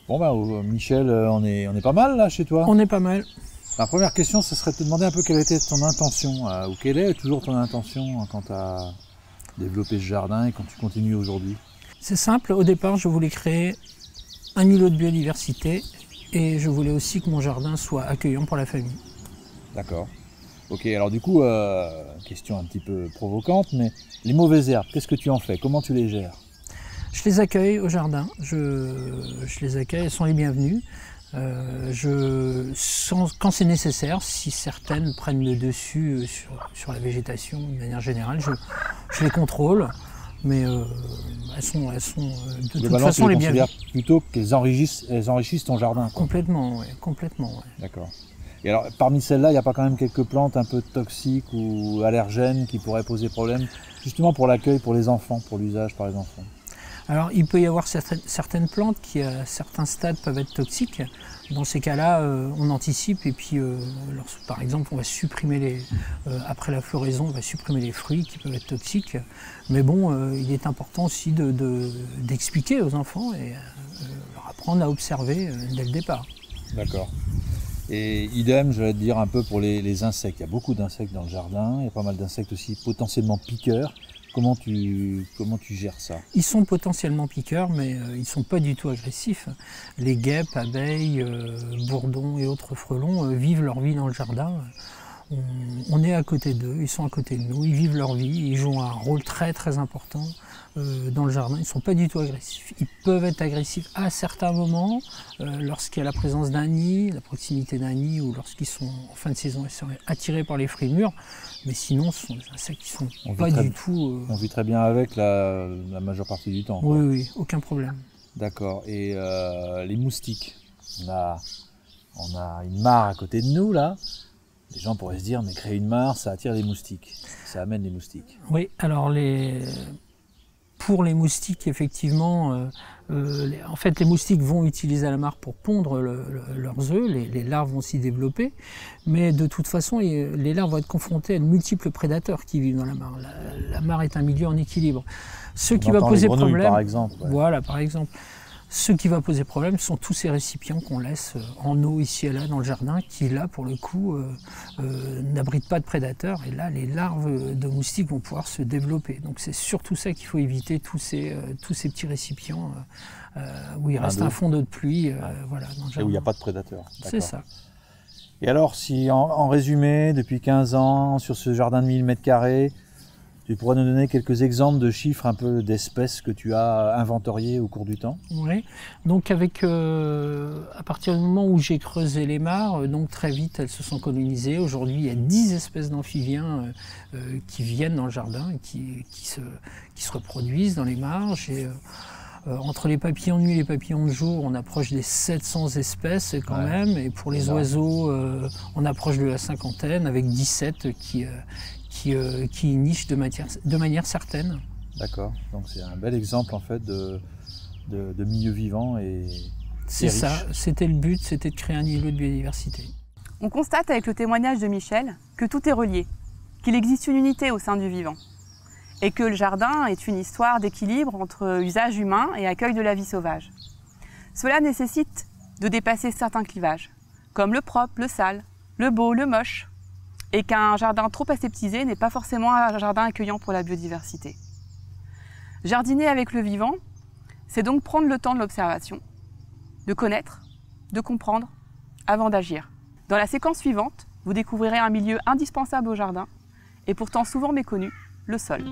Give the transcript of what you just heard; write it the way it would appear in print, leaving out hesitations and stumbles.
Bon bah Michel, on est pas mal là chez toi? On est pas mal. La première question, ce serait de te demander un peu quelle était ton intention, ou quelle est toujours ton intention quand tu as développé ce jardin et quand tu continues aujourd'hui? C'est simple, au départ je voulais créer un îlot de biodiversité et je voulais aussi que mon jardin soit accueillant pour la famille. D'accord. Ok, alors du coup, question un petit peu provocante, mais les mauvaises herbes, qu'est-ce que tu en fais? Comment tu les gères? Je les accueille au jardin, je les accueille, elles sont les bienvenues. Quand c'est nécessaire, si certaines prennent le dessus sur la végétation de manière générale, je les contrôle, mais elles sont de toute façon les bienvenues. Plutôt qu'elles enrichissent ton jardin, quoi. Complètement, oui, complètement. Ouais. D'accord. Et alors, parmi celles-là, il n'y a pas quand même quelques plantes un peu toxiques ou allergènes qui pourraient poser problème, justement pour l'accueil, pour les enfants, pour l'usage par les enfants? Alors, il peut y avoir certaines plantes qui, à certains stades, peuvent être toxiques. Dans ces cas-là, on anticipe et puis, par exemple, on va supprimer après la floraison, on va supprimer les fruits qui peuvent être toxiques. Mais bon, il est important aussi d'expliquer aux enfants et leur apprendre à observer dès le départ. D'accord. Et idem, je vais te dire un peu pour les insectes. Il y a beaucoup d'insectes dans le jardin, il y a pas mal d'insectes aussi potentiellement piqueurs. Comment tu gères ça? Ils sont potentiellement piqueurs, mais ils ne sont pas du tout agressifs. Les guêpes, abeilles, bourdons et autres frelons vivent leur vie dans le jardin. On est à côté d'eux, ils sont à côté de nous, ils vivent leur vie, ils jouent un rôle très très important dans le jardin. Ils ne sont pas du tout agressifs. Ils peuvent être agressifs à certains moments, lorsqu'il y a la présence d'un nid, la proximité d'un nid, ou lorsqu'ils sont en fin de saison, ils seraient attirés par les fruits mûrs. Mais sinon, ce sont des insectes qui ne sont pas du tout... On vit très bien avec la majeure partie du temps. Oui, oui, aucun problème. D'accord. Et les moustiques, on a une mare à côté de nous, là. Les gens pourraient se dire, mais créer une mare, ça attire les moustiques, ça amène les moustiques. Oui, alors pour les moustiques, effectivement, en fait, les moustiques vont utiliser la mare pour pondre leurs œufs, les larves vont s'y développer, mais de toute façon, les larves vont être confrontées à de multiples prédateurs qui vivent dans la mare. La mare est un milieu en équilibre. Ce qui va poser problème, par exemple. Ouais. Voilà, par exemple. Ce qui va poser problème sont tous ces récipients qu'on laisse en eau ici et là dans le jardin qui, là, pour le coup, n'abritent pas de prédateurs. Et là, les larves de moustiques vont pouvoir se développer. Donc c'est surtout ça qu'il faut éviter, tous ces petits récipients où il reste un fond d'eau de pluie. Voilà, dans le jardin. Et où il n'y a pas de prédateurs. C'est ça. Et alors, si en résumé, depuis 15 ans, sur ce jardin de 1000 m², tu pourrais nous donner quelques exemples de chiffres, un peu d'espèces que tu as inventoriées au cours du temps? Oui, donc à partir du moment où j'ai creusé les mares, donc très vite elles se sont colonisées. Aujourd'hui, il y a 10 espèces d'amphibiens qui viennent dans le jardin et qui se reproduisent dans les mares. Entre les papillons de nuit et les papillons de jour, on approche des 700 espèces quand même. Et pour les oiseaux, on approche de la cinquantaine avec 17 qui nichent de manière certaine. D'accord, donc c'est un bel exemple en fait de milieu vivant et c'est ça, c'était le but, c'était de créer un îlot de biodiversité. On constate avec le témoignage de Michel que tout est relié, qu'il existe une unité au sein du vivant et que le jardin est une histoire d'équilibre entre usage humain et accueil de la vie sauvage. Cela nécessite de dépasser certains clivages, comme le propre, le sale, le beau, le moche, et qu'un jardin trop aseptisé n'est pas forcément un jardin accueillant pour la biodiversité. Jardiner avec le vivant, c'est donc prendre le temps de l'observation, de connaître, de comprendre, avant d'agir. Dans la séquence suivante, vous découvrirez un milieu indispensable au jardin, et pourtant souvent méconnu, le sol.